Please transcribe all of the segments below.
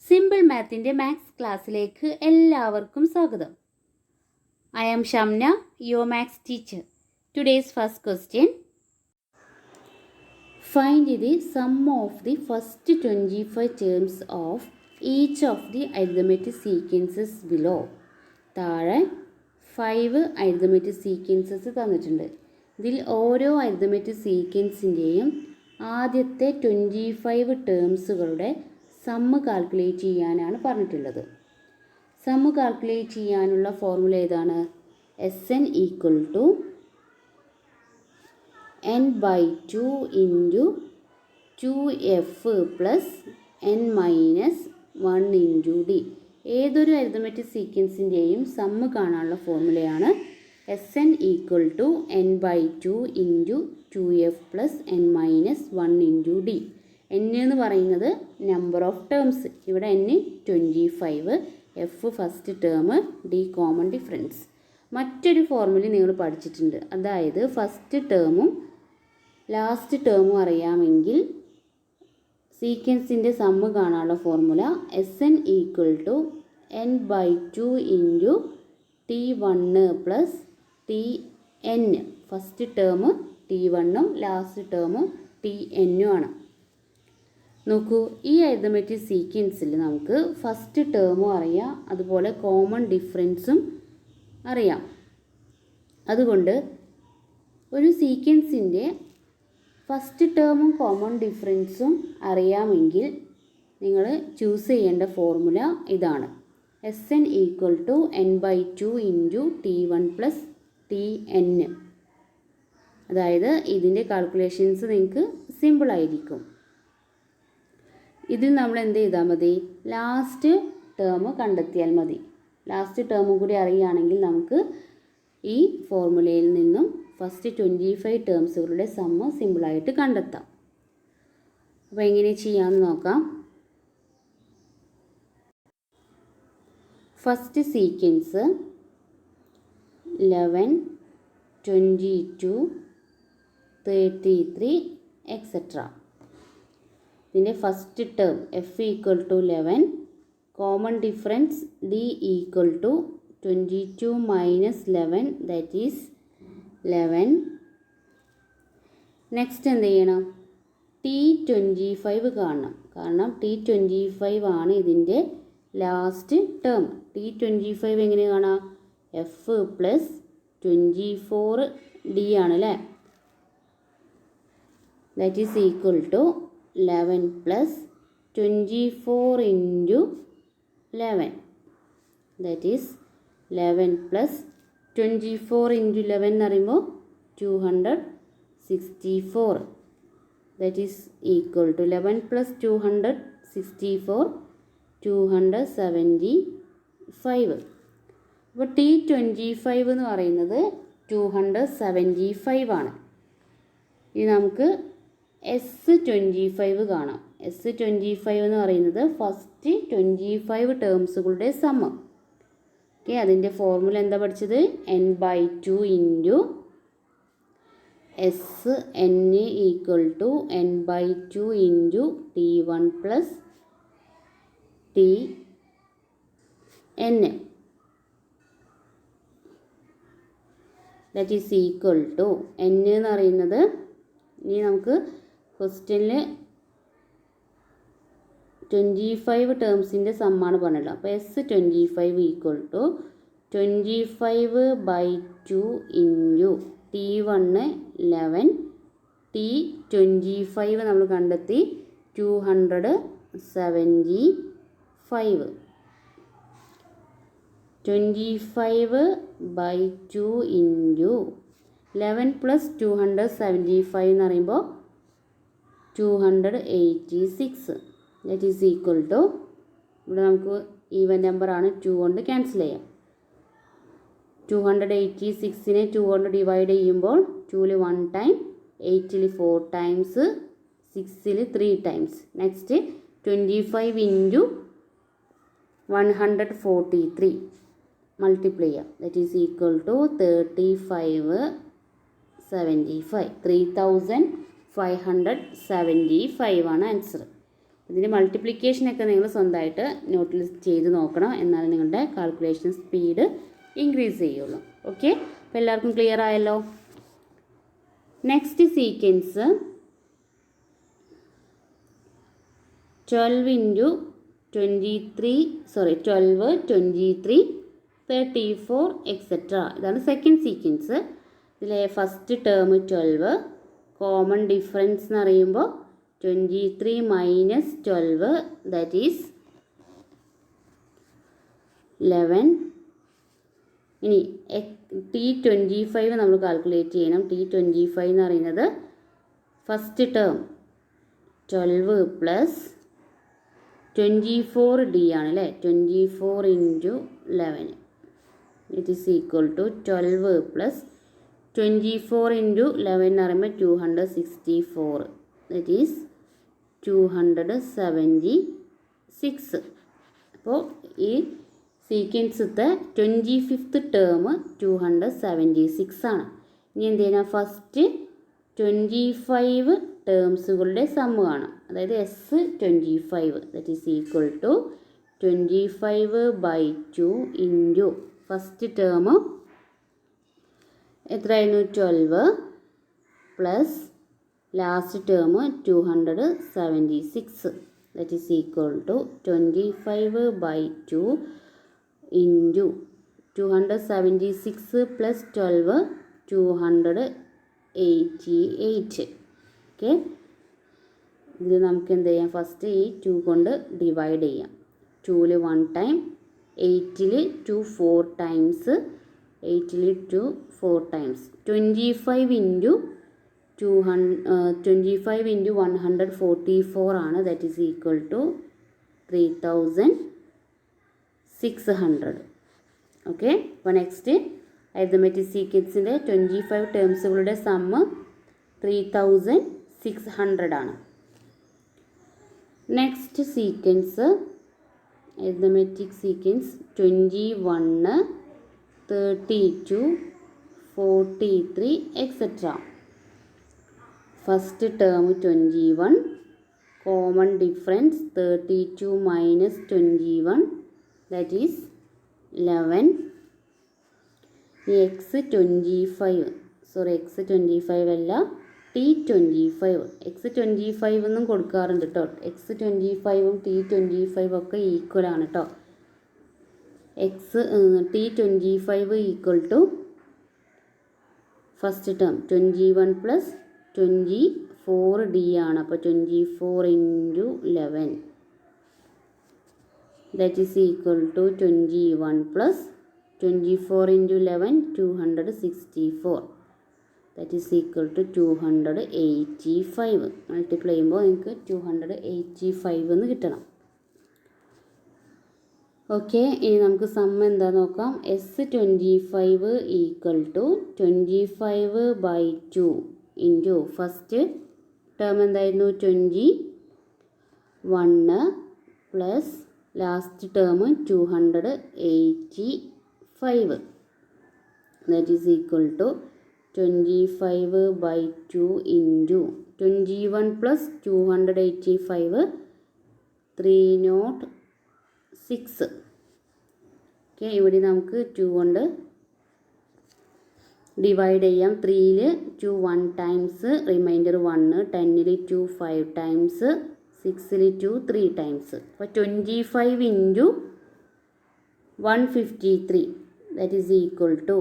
Simple മാത്തിൻ്റെ maths ക്ലാസ്സിലേക്ക് എല്ലാവർക്കും സ്വാഗതം. I am Shamna, your maths teacher. Today's first question. Find the sum of the first 25 terms of each of the arithmetic sequences below. താഴെ 5 arithmetic sequences തന്നിട്ടുണ്ട്. ഇതിൽ ഓരോ arithmetic sequenceൻ്റെയും ആദ്യത്തെ 25 ടേംസുകളുടെ sum calculate ചെയ്യാനാണ് പറഞ്ഞിട്ടുള്ളത്. സമ്മ് കാൽക്കുലേറ്റ് ചെയ്യാനുള്ള ഫോർമുല ഏതാണ്? Sn equal to n/2 into 2f plus n minus 1 into d. ഏതൊരു അരിത്തമെറ്റിക് സീക്വൻസിൻ്റെയും സമ്മ് കാണാനുള്ള ഫോർമുലയാണ് Sn equal to n/2 into 2f plus n minus 1 into d. n എന്ന് പറയുന്നത് നമ്പർ ഓഫ് ടേംസ്. ഇവിടെ n 25, f first term, d common difference. മറ്റൊരു formula നിങ്ങൾ പഠിച്ചിട്ടുണ്ട്. അതായത് ഫസ്റ്റ് ടേമും ലാസ്റ്റ് ടേമും അറിയാമെങ്കിൽ സീക്വൻസിൻ്റെ സമ്മ് കാണാനുള്ള formula Sn equal to n/2 into t1 plus tn. First term t1ഉം ലാസ്റ്റ് ടേം tn ആണ്. നോക്കൂ, ഈ അരിത്തമെറ്റിക് സീക്വൻസിൽ നമുക്ക് ഫസ്റ്റ് ടേമും അറിയാം, അതുപോലെ കോമൺ ഡിഫറൻസും അറിയാം. അതുകൊണ്ട് ഒരു സീക്വൻസിൻ്റെ ഫസ്റ്റ് ടേമും കോമൺ ഡിഫറൻസും അറിയാമെങ്കിൽ നിങ്ങൾ ചൂസ് ചെയ്യേണ്ട ഫോർമുല ഇതാണ്. Sn equal to n/2 into t1 plus tn. അതായത് ഇതിൻ്റെ കാൽക്കുലേഷൻസ് നിങ്ങൾക്ക് സിമ്പിളായിരിക്കും. ഇതിൽ നമ്മൾ എന്ത് ചെയ്താൽ മതി? ലാസ്റ്റ് ടേം കണ്ടെത്തിയാൽ മതി. ലാസ്റ്റ് ടേമും കൂടി അറിയുകയാണെങ്കിൽ നമുക്ക് ഈ ഫോർമുലയിൽ നിന്നും ഫസ്റ്റ് 25 ടേംസുകളുടെ സമ്മ് സിമ്പിളായിട്ട് കണ്ടെത്താം. അപ്പോൾ എങ്ങനെ ചെയ്യാമെന്ന് നോക്കാം. First sequence 11, 22, 33 etcetera. ഇതിൻ്റെ first term f equal to 11, common difference d equal to 22 minus 11, that is 11. Next എന്ത് ചെയ്യണം? t25 കാണണം. കാരണം t25 ആണ് ഇതിൻ്റെ ലാസ്റ്റ് ടേം. t25 എങ്ങനെ കാണാം? f പ്ലസ് 24d ആണ് അല്ലേ? That is equal to 11 plus 24 into 11, that is 11 plus 24 into 11 എന്ന് പറയുമ്പോൾ 264, that is equal to 11 plus 264, 275. അപ്പോൾ t25 എന്ന് പറയുന്നത് 275 ആണ്. ഇനി നമുക്ക് S25 കാണാം. S25 എന്ന് പറയുന്നത് ഫസ്റ്റ് 25 ടേംസുകളുടെ സമ്മ്. ഓക്കെ, അതിൻ്റെ ഫോർമുല എന്താ പഠിച്ചത്? n/2 into Sn equal to n/2 into t1 plus tn, that is equal to n എന്ന് പറയുന്നത്, ഇനി നമുക്ക് ക്വസ്റ്റ്യനിൽ 25 ടേംസിൻ്റെ സമ്മാണ് പറഞ്ഞല്ലോ. അപ്പോൾ S25 equal to 25/2 into t1 11, t25 നമ്മൾ കണ്ടെത്തി 275. 25/2 ഇൻറ്റു 11 പ്ലസ് 275 എന്ന് പറയുമ്പോൾ 286, ദാറ്റ് ഈസ് ഈക്വൽ ടു, ഇവിടെ നമുക്ക് ഈവൻ നമ്പറാണ്, 2 കൊണ്ട് ക്യാൻസൽ ചെയ്യാം. 286നെ 2 കൊണ്ട് ഡിവൈഡ് ചെയ്യുമ്പോൾ 2ൽ 1 ടൈം, 8ൽ 4 ടൈംസ്, 6ൽ 3 ടൈംസ്. നെക്സ്റ്റ് 25 ഇൻറ്റു 143 മൾട്ടിപ്ലൈ ചെയ്യാം, ദാറ്റ് ഈസ് ഈക്വൽ ടു 3575, 3575 ആണ് ആൻസർ. ഇതിൻ്റെ മൾട്ടിപ്ലിക്കേഷനൊക്കെ നിങ്ങൾ സ്വന്തമായിട്ട് നോട്ടിൽ ചെയ്ത് നോക്കണം, എന്നാലും നിങ്ങളുടെ കാൽക്കുലേഷൻ സ്പീഡ് ഇൻക്രീസ് ചെയ്യുള്ളൂ. ഓക്കെ, അപ്പോൾ എല്ലാവർക്കും ക്ലിയർ ആയല്ലോ. Next sequence 12 23 34 etcetera. ഇതാണ് സെക്കൻഡ് സീക്വൻസ്. ഇതിലെ ഫസ്റ്റ് ടേം 12, കോമൺ ഡിഫറൻസ് എന്ന് പറയുമ്പോൾ 23 മൈനസ് 12 ദാറ്റ് ഈസ് 11. ഇനി T25 നമ്മൾ കാൽക്കുലേറ്റ് ചെയ്യണം. T25 എന്ന് പറയുന്നത് ഫസ്റ്റ് ടേം 12 പ്ലസ് 24D ആണ് അല്ലേ. 24 × 11 it is equal to 12 plus 24 × 11 എന്ന് പറയുമ്പോൾ 264 ദറ്റ് ഈസ് 276. അപ്പോൾ ഈ സീക്വൻസത്തെ 25th ടേം 276 ആണ്. ഇനി എന്ത് ചെയ്യുക, ഫസ്റ്റ് 25 ടേംസുകളുടെ സമ്മ് കാണാം. അതായത് S25 that is equal to 25/2 into first term എത്രയായിരുന്നു 12 plus last term 276 that is equal to 25/2 into 276 plus 12 288. Okay, ഇത് നമുക്ക് എന്ത് ചെയ്യാം, ഫസ്റ്റ് ഈ 2 കൊണ്ട് ഡിവൈഡ് ചെയ്യാം. 2ൽ 1 ടൈം, 8ൽ 2 4 ടൈംസ്, 8ൽ 2 4 ടൈംസ് 25 × 144 ആണ്. That is equal to 3600. Okay, അപ്പോൾ നെക്സ്റ്റ് അരിത്മെറ്റിക് സീക്വൻസിൻ്റെ 25 ടേംസുകളുടെ സമ്മ് 3600 ആണ്. Next sequence arithmetic sequence 21 32 43 etcetera. First term 21, common difference 32 minus 21 that is 11. ഈ X25 അല്ല, T25. X25 എന്നും കൊടുക്കാറുണ്ട് കേട്ടോ. X25ഉം T25 ഒക്കെ ഈക്വൽ ആണ് കേട്ടോ. T25 equal to first term 21 plus 24D ആണ്. അപ്പോൾ 24 × 11 that is equal to 21 plus 24 × 11 264 that is equal to 285. Multiply ചെയ്യുമ്പോൾ നിങ്ങൾക്ക് 285 എന്ന് കിട്ടണം. ഓക്കെ, ഇനി നമുക്ക് സമ്മ് എന്താ നോക്കാം. S25 equal to 25/2 into first term എന്തായിരുന്നു 21 plus last term 285 that is equal to 25/2 into 21 plus 285 306. Okay, ഇവിടെ നമുക്ക് 2 കൊണ്ട് ഡിവൈഡ് ചെയ്യാം. 3ൽ 2 1 ടൈംസ്, റിമൈൻഡർ 1, 10ൽ 2 5 ടൈംസ്, 6ൽ 2 3 ടൈംസ്. അപ്പോൾ 25 × 153 that is equal to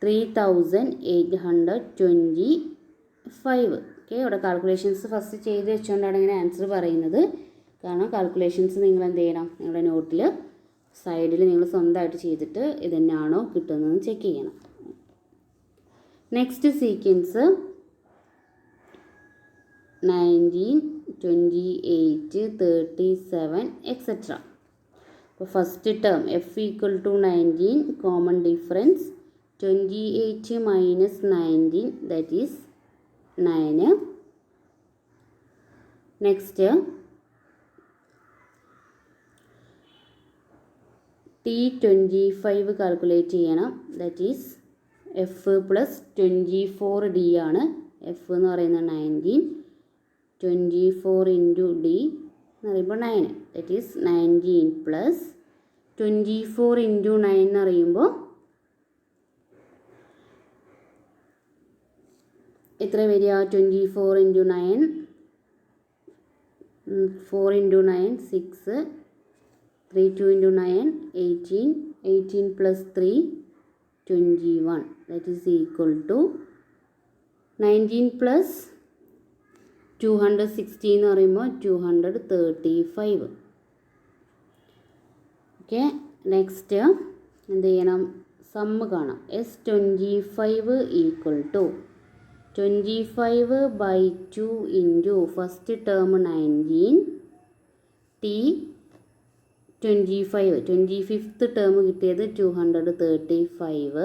3825. Okay, ഇവിടെ കാൽക്കുലേഷൻസ് ഫസ്റ്റ് ചെയ്ത് വെച്ചുകൊണ്ടാണ് ഇങ്ങനെ ആൻസർ പറയുന്നത്. കാരണം കാൽക്കുലേഷൻസ് നിങ്ങൾ എന്ത് ചെയ്യണം, നിങ്ങളുടെ നോട്ടിൽ സൈഡിൽ നിങ്ങൾ സ്വന്തമായിട്ട് ചെയ്തിട്ട് ഇതെന്നാണോ കിട്ടുന്നതെന്ന് ചെക്ക് ചെയ്യണം. Next sequence 19 28 37 etcetera. അപ്പോൾ first term F equal to 19, common difference 28 minus 19 that is 9. Next T25 calculate ചെയ്യണം. That is F plus 24D ആണ്. F എന്ന് പറയുന്നത് 19, 24 ഇൻറ്റു ഡി എന്ന് പറയുമ്പോൾ 9, ദറ്റ് ഈസ് 19 പ്ലസ് 24 ഇൻറ്റു 9 എന്ന് പറയുമ്പോൾ എത്ര വരിക? 24 into 9, 4 into 9 6, 3 2 into 9 18, 18 plus 3 21, that is equal to 19 plus 260 എന്ന് പറയുമ്പോൾ 235. ഓക്കെ, നെക്സ്റ്റ് എന്ത് ചെയ്യണം? സമ്മ് കാണാം. S25 equal to 25/2 into first term 19 T 25, 25th term കിട്ടിയത് 235,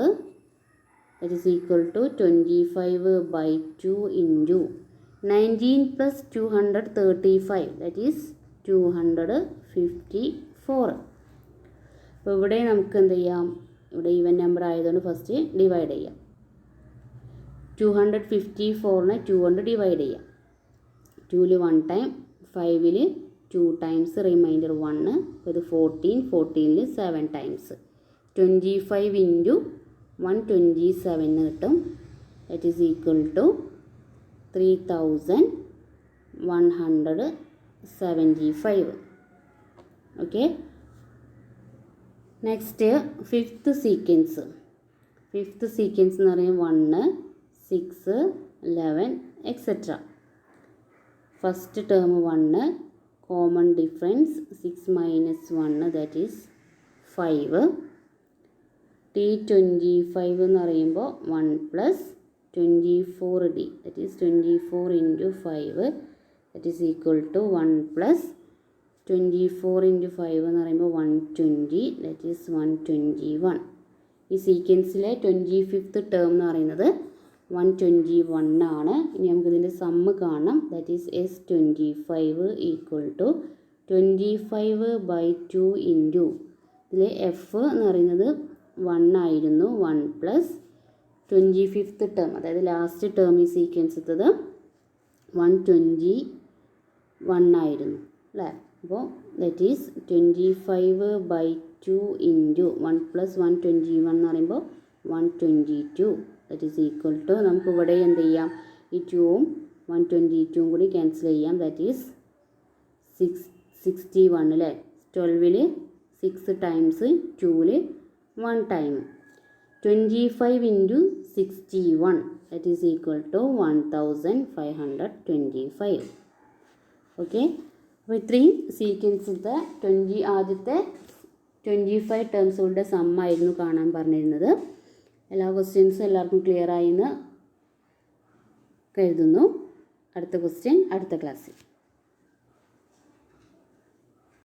that is equal to 25/2 into 19 plus 235, that is 254. അപ്പോൾ ഇവിടെ നമുക്ക് എന്ത് ചെയ്യാം? ഇവിടെ ഈവൻ നമ്പർ ആയതുകൊണ്ട് ഫസ്റ്റ് ഡിവൈഡ് ചെയ്യാം. 254നെ 2 കൊണ്ട് ഡിവൈഡ് ചെയ്യാം. 2ൽ 1 ടൈം, 5ൽ 2 ടൈംസ്, റിമൈൻഡർ 1. ഇത് 14, 14ൽ 7 ടൈംസ്. 25 ഇൻറ്റു 127 കിട്ടും. That is equal to 3175. Okay, next fifth sequence. Fifth sequence എന്ന് പറയുമ്പോൾ 1, 6, 11 etcetera. First term 1, common difference 6 minus 1, that is 5. T25 എന്ന് പറയുമ്പോൾ 1 plus 24D, that is 24 into 5, that is equal to 1 plus 24 into 5 എന്ന് പറയുമ്പോൾ 120, that is 121. ഈ സീക്വൻസിലെ 25th term എന്ന് പറയുന്നത് 121 ആണ്. ഇനി നമുക്കിതിൻ്റെ സമ്മ് കാണാം. That is S25 equal to 25/2 into ഇതിൽ എഫ് എന്ന് പറയുന്നത് 1 ആയിരുന്നു. 1 പ്ലസ് 25th ടേം, അതായത് ലാസ്റ്റ് ടേം ഈ സീക്വൻസ് എത്തത് 121 ആയിരുന്നു അല്ലേ? അപ്പോൾ ദാറ്റ് ഈസ് 25/2 ഇൻറ്റു 1 പ്ലസ് 121 എന്ന് പറയുമ്പോൾ 122, ദാറ്റ് ഈസ് ഈക്വൽ ടു, നമുക്ക് ഇവിടെ എന്ത് ചെയ്യാം? ഈ 2ഉം 122ഉം കൂടി ക്യാൻസൽ ചെയ്യാം. ദാറ്റ് ഈസ് 61 അല്ലേ? 12ൽ 6 ടൈംസ്, 2ൽ 1 time. 25 into 61, that is equal to 1525. Okay, അപ്പോൾ ഇത്രയും സീക്വൻസിലത്തെ ആദ്യത്തെ 25 ടേംസുകളുടെ സമ്മായിരുന്നു കാണാൻ പറഞ്ഞിരുന്നത്. എല്ലാ ക്വസ്റ്റ്യൻസും എല്ലാവർക്കും ക്ലിയർ ആയി എന്ന് കരുതുന്നു. അടുത്ത ക്വസ്റ്റ്യൻ അടുത്ത ക്ലാസ്സിൽ.